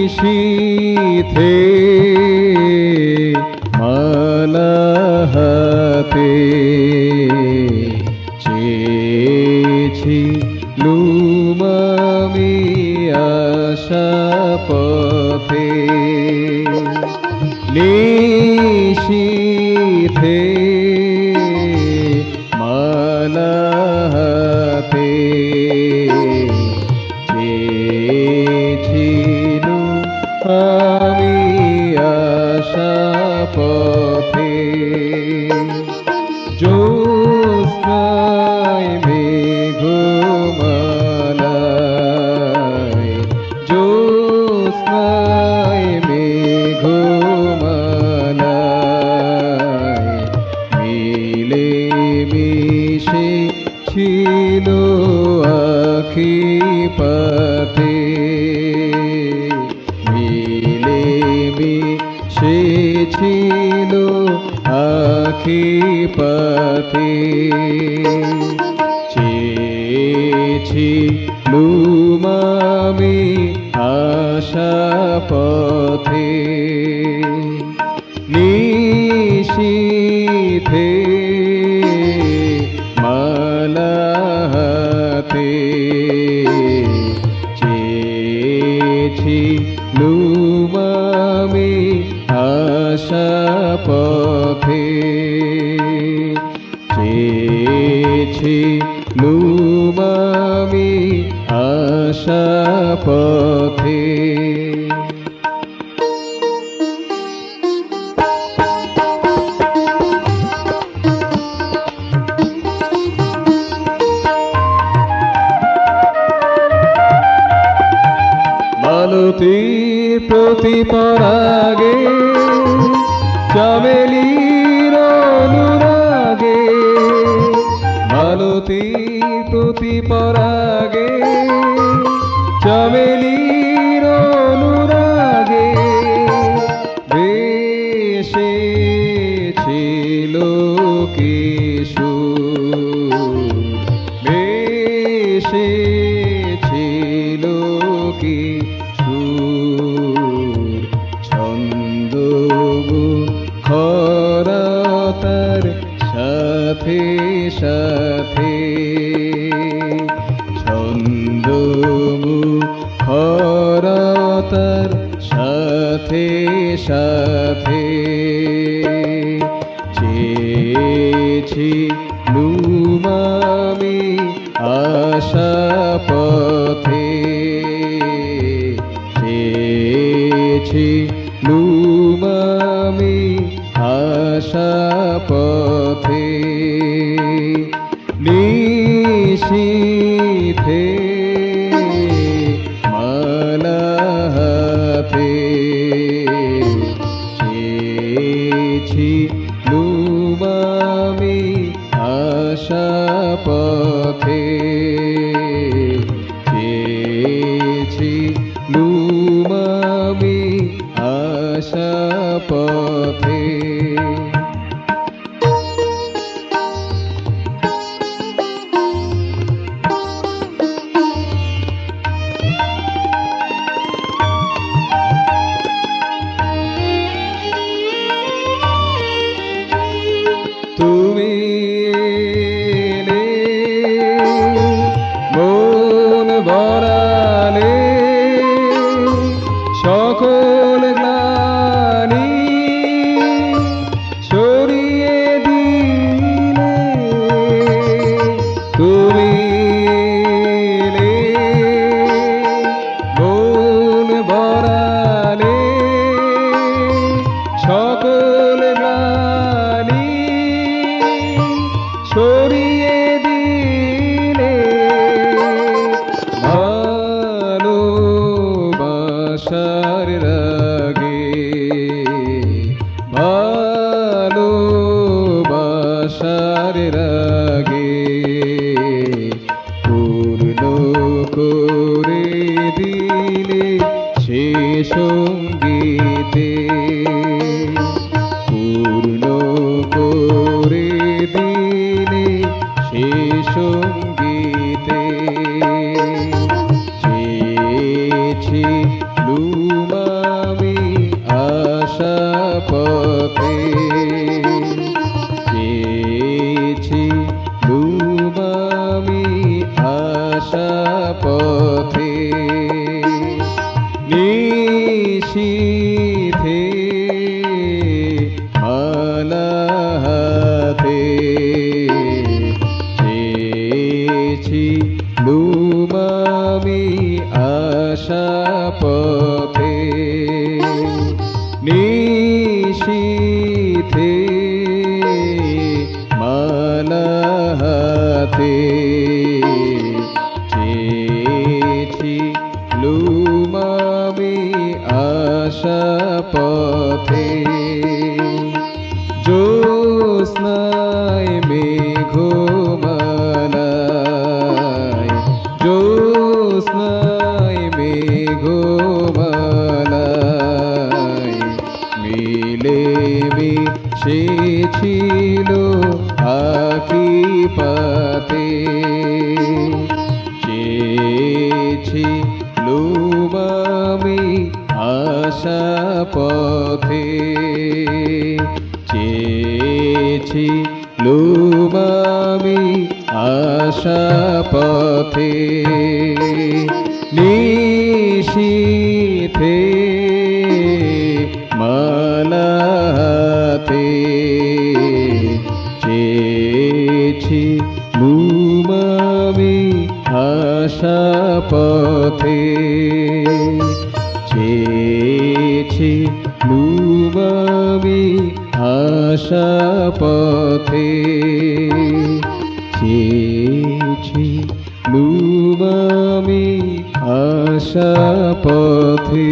নিশীথে মালা হাতে চেয়েছি লুমামি আশা পথে নিশীথে মালা হাতে চেয়েছিল আমি আশা পথে জ্যোৎস্নায় মেঘমালায় জ্যোৎস্নায় মেঘমালায় মিলে মিশে ছিল আখি পাতে মিলে মিশে ছিল আখি পাতে চেয়েছি লুমামি আশা পথে নিশীথে মালা হাতে চেয়েছি লুমামি আশা পথে চেয়েছি লুমামি আশা পথে মালতীর প্রতি পরাগে চামেলির অনুরাগে মালতীর প্রতি পরাগে চামেলির অনুরাগে ভেসে ছিল কিশোর ভেসে ছিল কিশোর ছন্দ খরতার সাথে সাথে ছন্দ খরতার সাথে সাথে চেয়েছি লুমামি আশা পথে চেয়েছি লুমামি আশা পথে নিশীথে মালা হাতে চেয়েছি লুমামি আশা পথে চেয়েছি লুমামি আশা পথে তুমি এলে মন ভরালে সকল গ্লানি সরিয়ে দিলে তুমি এলে মন ভরালে সকল গ্লানি সরিয়ে দিলে ভালোবাসার রাগে ভালোবাসার রাগে পূর্ণ করে দিলে সে সঙ্গীতে পূর্ণ করে দিলে সে সঙ্গীতে চেয়েছি লুমা আশা পথে নিশীথে মালা হাতে চেয়েছিলুম আশা পথে জ্যোৎস্নায় মেঘমালায় জ্যোৎস্নায় মেঘমালায় মিলে মিশেছিল আঁখি পাতে চেয়েছিলুম আশা পথে চেয়েছিলুম আশা পথে নিশীথে মালা হাতে চেয়েছিলুম আশা পথে চেয়েছিলুম আশা পথে চেয়েছিলুম আশা পথে।